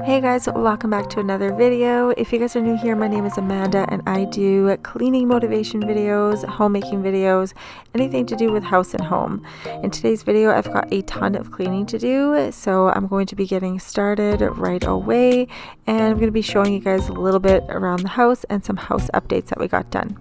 Hey guys, welcome back to another video. If you guys are new here, my name is Amanda and I do cleaning motivation videos, homemaking videos, anything to do with house and home. In today's video, I've got a ton of cleaning to do, so I'm going to be getting started right away, and I'm going to be showing you guys a little bit around the house and some house updates that we got done.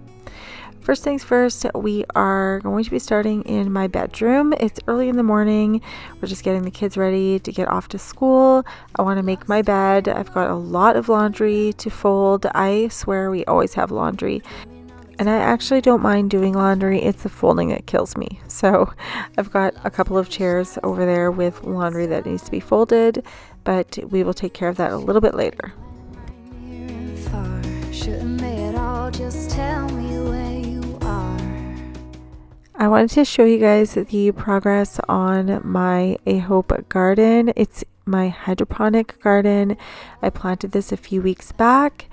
First things first, we are going to be starting in my bedroom. It's early in the morning. We're just getting the kids ready to get off to school. I want to make my bed. I've got a lot of laundry to fold. I swear we always have laundry. And I actually don't mind doing laundry. It's the folding that kills me. So I've got a couple of chairs over there with laundry that needs to be folded, but we will take care of that a little bit later. I wanted to show you guys the progress on my A Hope garden. It's my hydroponic garden. I planted this a few weeks back.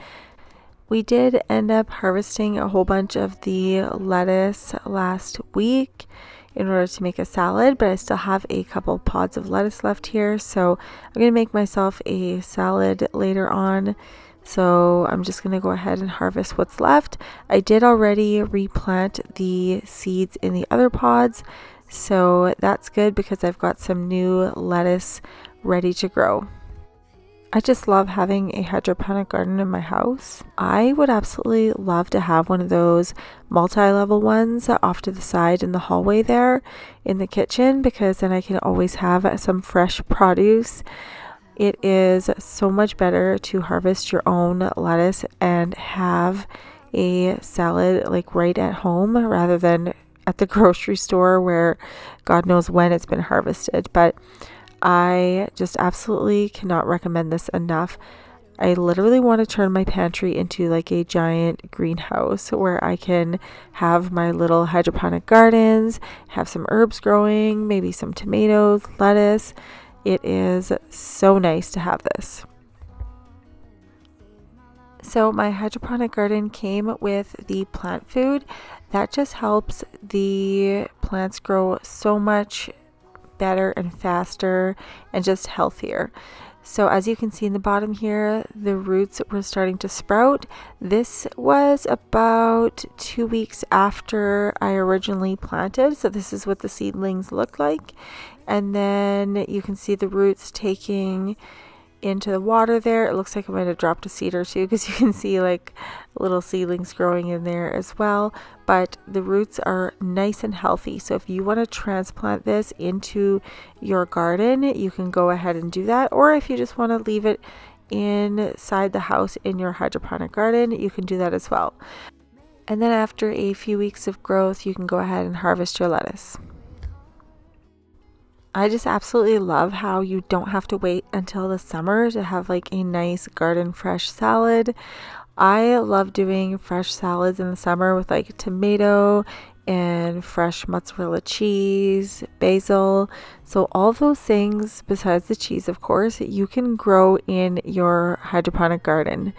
We did end up harvesting a whole bunch of the lettuce last week in order to make a salad, but I still have a couple pods of lettuce left here, so I'm going to make myself a salad later on. So I'm just going to go ahead and harvest what's left. I did already replant the seeds in the other pods, so that's good because I've got some new lettuce ready to grow. I just love having a hydroponic garden in my house. I would absolutely love to have one of those multi-level ones off to the side in the hallway there in the kitchen, because then I can always have some fresh produce. It is so much better to harvest your own lettuce and have a salad like right at home rather than at the grocery store where God knows when it's been harvested. But I just absolutely cannot recommend this enough. I literally want to turn my pantry into like a giant greenhouse where I can have my little hydroponic gardens, have some herbs growing, maybe some tomatoes, lettuce. It is so nice to have this. So my hydroponic garden came with the plant food. That just helps the plants grow so much better and faster and just healthier. So as you can see in the bottom here, the roots were starting to sprout. This was about 2 weeks after I originally planted. So this is what the seedlings look like. And then you can see the roots taking into the water there. It looks like I might have dropped a seed or two because you can see like little seedlings growing in there as well. But the roots are nice and healthy. So if you want to transplant this into your garden, you can go ahead and do that. Or if you just want to leave it inside the house in your hydroponic garden, you can do that as well. And then after a few weeks of growth, you can go ahead and harvest your lettuce. I just absolutely love how you don't have to wait until the summer to have like a nice garden fresh salad. I love doing fresh salads in the summer with like tomato and fresh mozzarella cheese, basil. So all those things besides the cheese, of course, you can grow in your hydroponic garden.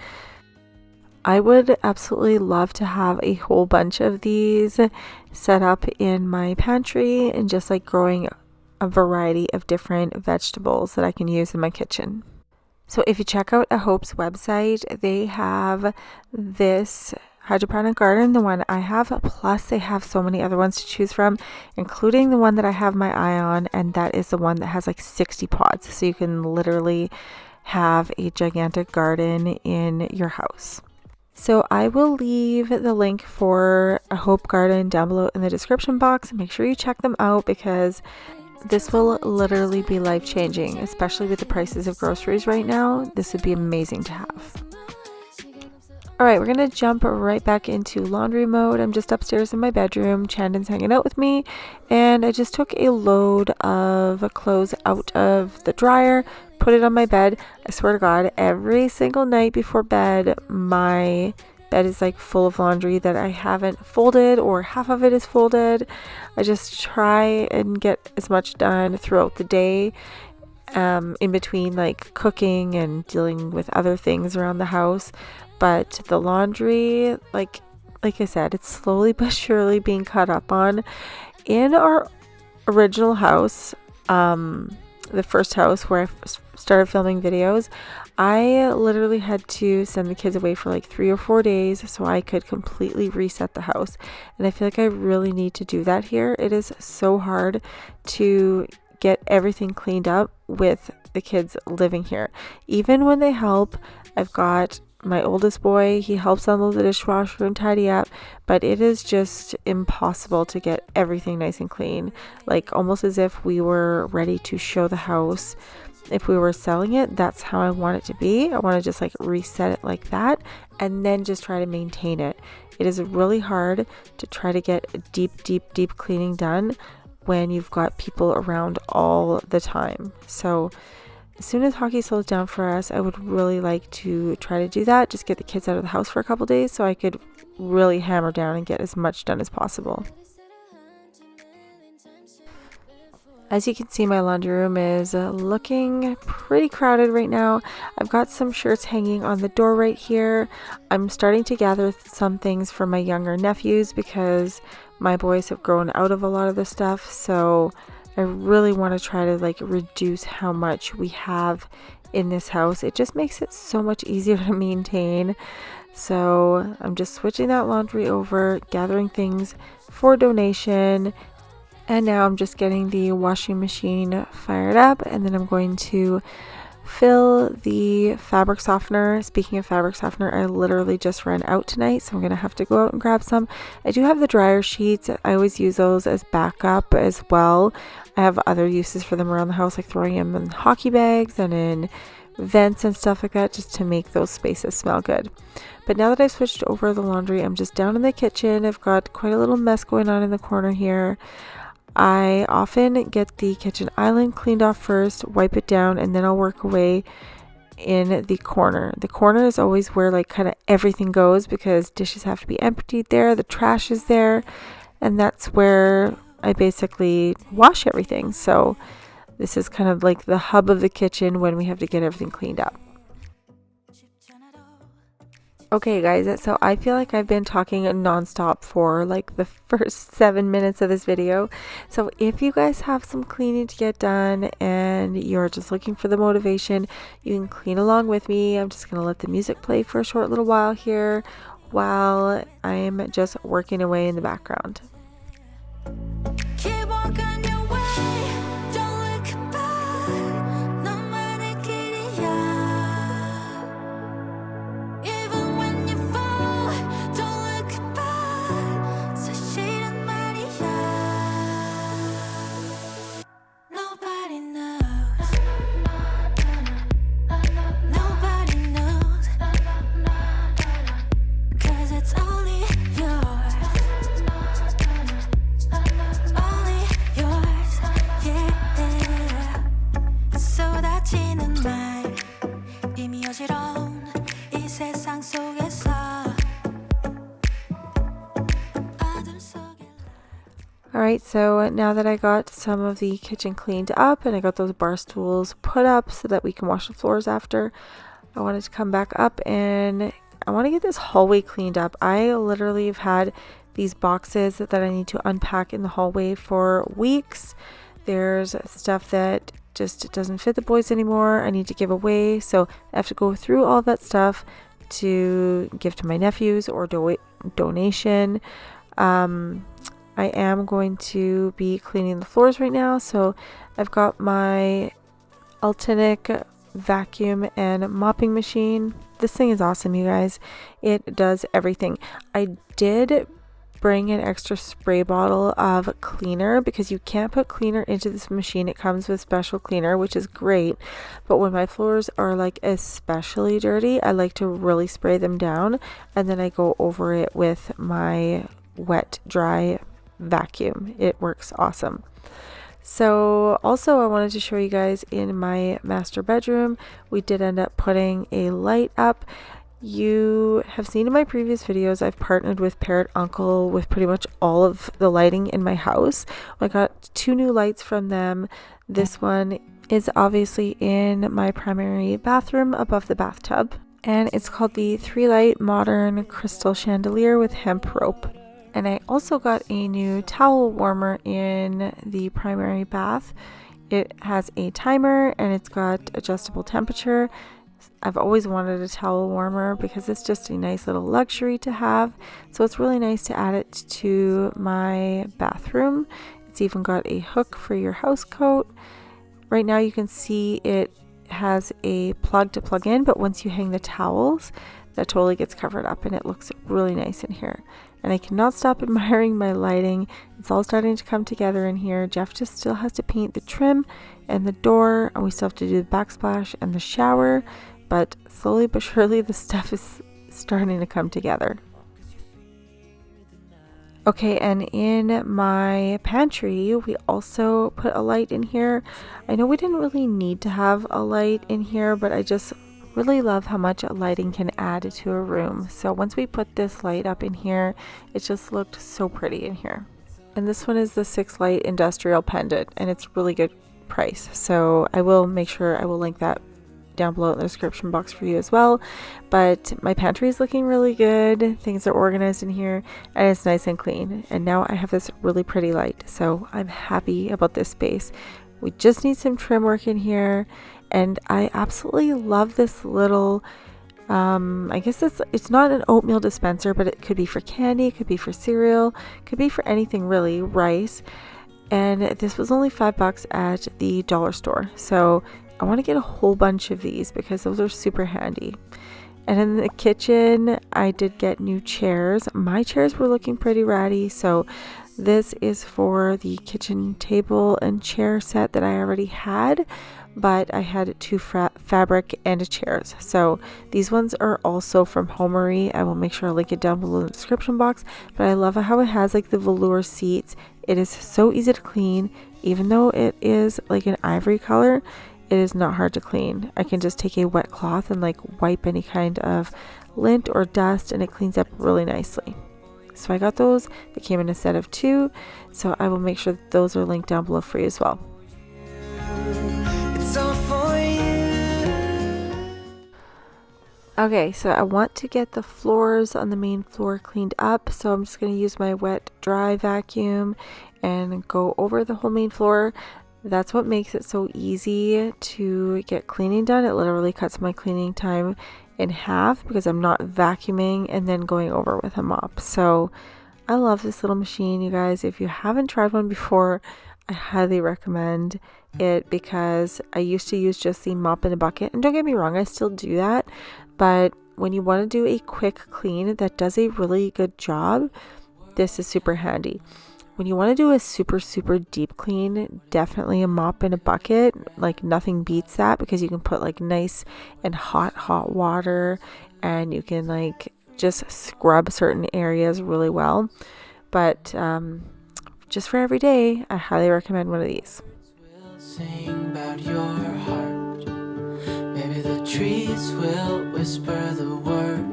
I would absolutely love to have a whole bunch of these set up in my pantry and just like growing a variety of different vegetables that I can use in my kitchen. So if you check out A Hope's website, they have this hydroponic garden, the one I have, plus they have so many other ones to choose from, including the one that I have my eye on, and that is the one that has like 60 pods. So you can literally have a gigantic garden in your house. So I will leave the link for A Hope Garden down below in the description box. Make sure you check them out because this will literally be life-changing, especially with the prices of groceries right now. This would be amazing to have. Alright, we're going to jump right back into laundry mode. I'm just upstairs in my bedroom. Chandon's hanging out with me, and I just took a load of clothes out of the dryer, put it on my bed. I swear to God, every single night before bed, my bed is like full of laundry that I haven't folded, or half of it is folded. I just try and get as much done throughout the day, in between like cooking and dealing with other things around the house. But the laundry, like I said, it's slowly but surely being caught up on. In our original house, the first house where I started filming videos, I literally had to send the kids away for like 3 or 4 days so I could completely reset the house. And I feel like I really need to do that here. It is so hard to get everything cleaned up with the kids living here. Even when they help, I've got my oldest boy, he helps unload the dishwasher and tidy up, but it is just impossible to get everything nice and clean, like almost as if we were ready to show the house. If we were selling it, that's how I want it to be. I want to just like reset it like that and then just try to maintain it. It is really hard to try to get deep cleaning done when you've got people around all the time. So as soon as hockey slows down for us, I would really like to try to do that. Just get the kids out of the house for a couple days so I could really hammer down and get as much done as possible. As you can see, my laundry room is looking pretty crowded right now. I've got some shirts hanging on the door right here. I'm starting to gather some things for my younger nephews because my boys have grown out of a lot of the stuff. So I really want to try to like reduce how much we have in this house. It just makes it so much easier to maintain. So I'm just switching that laundry over, gathering things for donation. And now I'm just getting the washing machine fired up, and then I'm going to fill the fabric softener. Speaking of fabric softener, I literally just ran out tonight, so I'm going to have to go out and grab some. I do have the dryer sheets. I always use those as backup as well. I have other uses for them around the house, like throwing them in hockey bags and in vents and stuff like that, just to make those spaces smell good. But now that I've switched over the laundry, I'm just down in the kitchen. I've got quite a little mess going on in the corner here. I often get the kitchen island cleaned off first, wipe it down, and then I'll work away in the corner. The corner is always where like kind of everything goes because dishes have to be emptied there, the trash is there, and that's where I basically wash everything. So this is kind of like the hub of the kitchen when we have to get everything cleaned up. Okay guys, so I feel like I've been talking nonstop for like the first 7 minutes of this video. So if you guys have some cleaning to get done and you're just looking for the motivation, you can clean along with me. I'm just going to let the music play for a short little while here while I'm just working away in the background. Keep walking your way, don't look back. 너만의 길이야. Even when you fall, don't look back. 사실은 말이야. Nobody knows. Nobody knows. 'Cause it's only yours. Only yours, yeah. 쏟아지는 말 이미 어지러운 이 세상 속에서 어둠 속에. Alright, so now that I got some of the kitchen cleaned up and I got those bar stools put up so that we can wash the floors after, I wanted to come back up and I want to get this hallway cleaned up. I literally have had these boxes that I need to unpack in the hallway for weeks. There's stuff that just doesn't fit the boys anymore. I need to give away, so I have to go through all that stuff to give to my nephews or donation. I am going to be cleaning the floors right now, so I've got my Ultinic vacuum and mopping machine. This thing is awesome, you guys. It does everything. I did bring an extra spray bottle of cleaner because you can't put cleaner into this machine. It comes with special cleaner, which is great, but when my floors are like especially dirty, I like to really spray them down and then I go over it with my wet dry vacuum. It works awesome. So also I wanted to show you guys in my master bedroom, we did end up putting a light up. You have seen in my previous videos, I've partnered with Parrot Uncle with pretty much all of the lighting in my house. I got 2 new lights from them. This one is obviously in my primary bathroom above the bathtub, and it's called the 3-light modern crystal chandelier with hemp rope. And I also got a new towel warmer in the primary bath It has a timer and it's got adjustable temperature. I've always wanted a towel warmer because it's just a nice little luxury to have. So it's really nice to add it to my bathroom. It's even got a hook for your house coat. Right now you can see it has a plug to plug in, but once you hang the towels, that totally gets covered up and it looks really nice in here. And I cannot stop admiring my lighting. It's all starting to come together in here. Jeff just still has to paint the trim and the door, and we still have to do the backsplash and the shower, but slowly but surely the stuff is starting to come together. Okay, and in my pantry, we also put a light in here. I know we didn't really need to have a light in here, but I just really love how much lighting can add to a room. So once we put this light up in here, it just looked so pretty in here. And this one is the 6 light industrial pendant, and it's really good price. So I will make sure I will link that down below in the description box for you as well. But my pantry is looking really good. Things are organized in here and it's nice and clean. And now I have this really pretty light. So I'm happy about this space. We just need some trim work in here. And I absolutely love this little, I guess it's not an oatmeal dispenser, but it could be for candy, it could be for cereal, could be for anything really, rice. And this was only $5 at the dollar store. So I want to get a whole bunch of these because those are super handy. And in the kitchen, I did get new chairs. My chairs were looking pretty ratty, so this is for the kitchen table and chair set that I already had, but I had 2 fabric and chairs. So these ones are also from HOMEMAKER. I will make sure I link it down below in the description box, but I love how it has like the velour seats. It is so easy to clean, even though it is like an ivory color. It is not hard to clean. I can just take a wet cloth and like wipe any kind of lint or dust and it cleans up really nicely. So I got those. They came in a set of 2. So I will make sure that those are linked down below for you as well. It's all for you. Okay, so I want to get the floors on the main floor cleaned up. So I'm just going to use my wet dry vacuum and go over the whole main floor. That's what makes it so easy to get cleaning done. It literally cuts my cleaning time in half because I'm not vacuuming and then going over with a mop. So I love this little machine, you guys. If you haven't tried one before, I highly recommend it because I used to use just the mop in a bucket. And don't get me wrong, I still do that. But when you want to do a quick clean that does a really good job, this is super handy. When you want to do a super deep clean, definitely a mop in a bucket. Like nothing beats that because you can put like nice and hot water and you can like just scrub certain areas really well. But just for every day, I highly recommend one of these. We'll sing about your heart. Maybe the trees will whisper the word.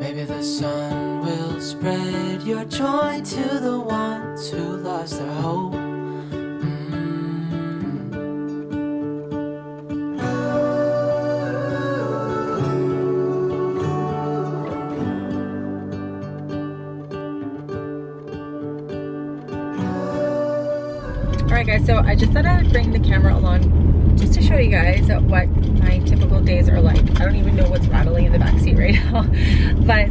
Maybe the sun will spread your joy to the ones who lost their hope. Alright guys, so I just thought I would bring the camera along just to show you guys what my typical days are like. I don't even know what's rattling in the back seat right now. But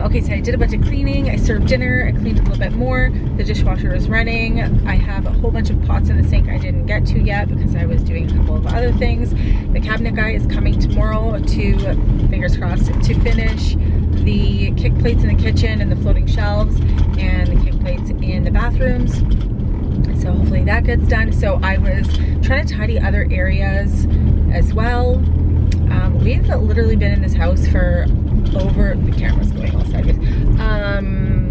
okay, so I did a bunch of cleaning. I served dinner. I cleaned a little bit more. The dishwasher is running. I have a whole bunch of pots in the sink I didn't get to yet because I was doing a couple of other things. The cabinet guy is coming tomorrow to, fingers crossed, to finish the kick plates in the kitchen and the floating shelves and the kick plates in the bathrooms. So hopefully that gets done. So I was trying to tidy other areas as well. We've literally been in this house for the camera's going all sideways,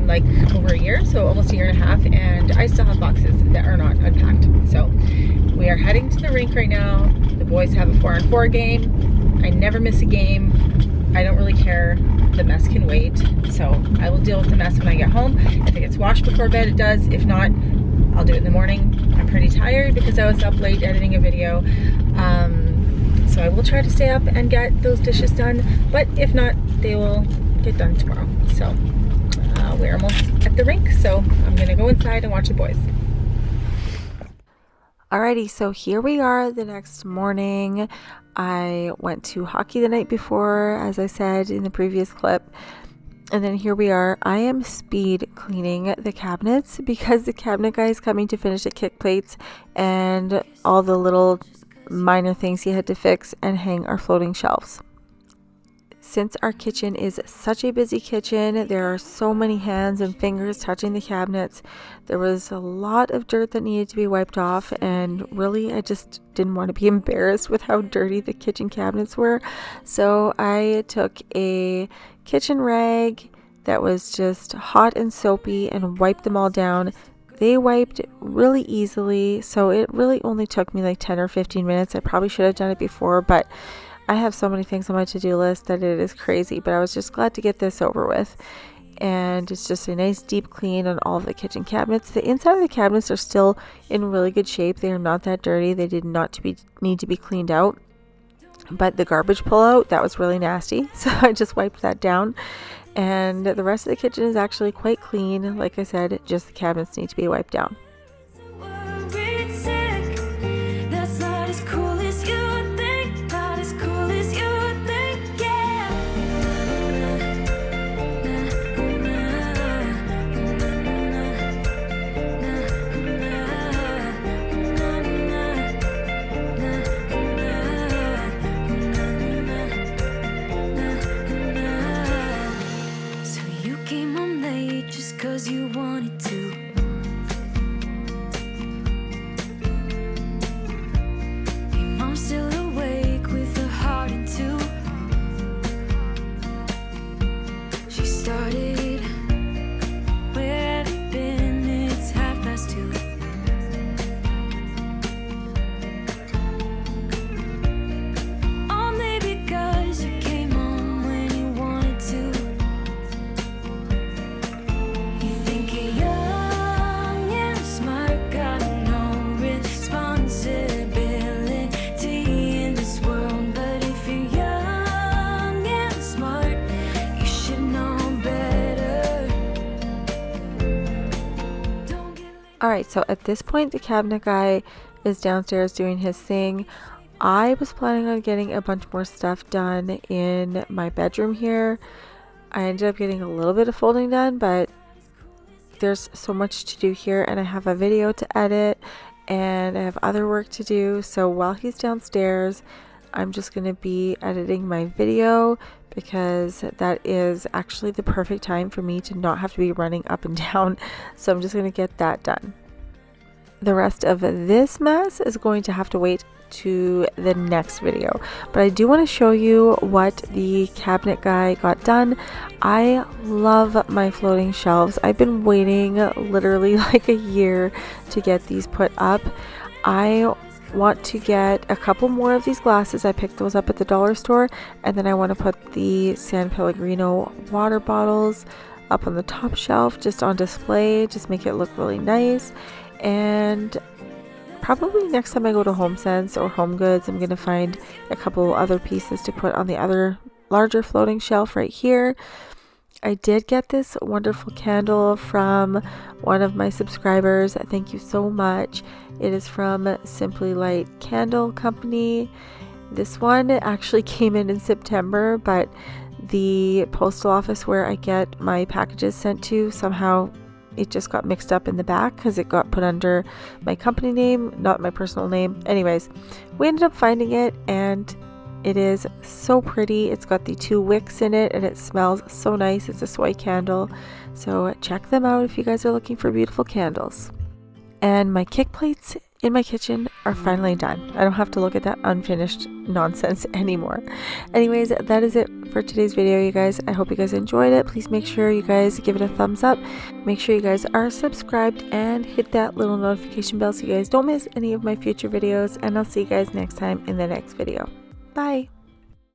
like over a year, so almost a year and a half, and I still have boxes that are not unpacked. So we are heading to the rink right now. The boys have a 4-on-4 game. I never miss a game. I don't really care. The mess can wait. So I will deal with the mess when I get home. If it gets washed before bed, it does. If not, I'll do it in the morning. I'm pretty tired because I was up late editing a video. So I will try to stay up and get those dishes done, but if not, they will get done tomorrow. So we're almost at the rink, so I'm gonna go inside and watch the boys. Alrighty, so here we are the next morning. I went to hockey the night before, as I said in the previous clip. And then here we are. I am speed cleaning the cabinets because the cabinet guy is coming to finish the kick plates and all the little minor things he had to fix and hang our floating shelves. Since our kitchen is such a busy kitchen, there are so many hands and fingers touching the cabinets. There was a lot of dirt that needed to be wiped off, and really I just didn't want to be embarrassed with how dirty the kitchen cabinets were. So I took a kitchen rag that was just hot and soapy and wiped them all down. They wiped really easily, so it really only took me like 10 or 15 minutes. I probably should have done it before, but I have so many things on my to-do list that it is crazy, but I was just glad to get this over with. And it's just a nice deep clean on all of the kitchen cabinets. The inside of the cabinets are still in really good shape. They are not that dirty. They did not need to be cleaned out. But the garbage pullout, that was really nasty. So I just wiped that down. And the rest of the kitchen is actually quite clean. Like I said, just the cabinets need to be wiped down. You wanted to. Your mom's still awake with her heart in two. She started, where have you been? It's 2:30. Only because you came home when you wanted to. Alright, so at this point the cabinet guy is downstairs doing his thing. I was planning on getting a bunch more stuff done in my bedroom here. I ended up getting a little bit of folding done, but there's so much to do here, and I have a video to edit and I have other work to do. So while he's downstairs, I'm just going to be editing my video because that is actually the perfect time for me to not have to be running up and down. So I'm just going to get that done. The rest of this mess is going to have to wait to the next video, but I do want to show you what the cabinet guy got done. I love my floating shelves. I've been waiting literally like a year to get these put up. I want to get a couple more of these glasses. I picked those up at the dollar store, and then I want to put the San Pellegrino water bottles up on the top shelf just on display, just make it look really nice. And probably next time I go to HomeSense or Home Goods, I'm going to find a couple other pieces to put on the other larger floating shelf right here. I did get this wonderful candle from one of my subscribers. Thank you so much. It is from Simply Light Candle Company. This one actually came in September, but the postal office where I get my packages sent to, somehow it just got mixed up in the back because it got put under my company name, not my personal name. Anyways, we ended up finding it, and it is so pretty. It's got the 2 wicks in it, and it smells so nice. It's a soy candle, so check them out if you guys are looking for beautiful candles. And my kick plates in my kitchen are finally done. I don't have to look at that unfinished nonsense anymore. Anyways, that is it for today's video, you guys. I hope you guys enjoyed it. Please make sure you guys give it a thumbs up. Make sure you guys are subscribed and hit that little notification bell so you guys don't miss any of my future videos. And I'll see you guys next time in the next video. Bye.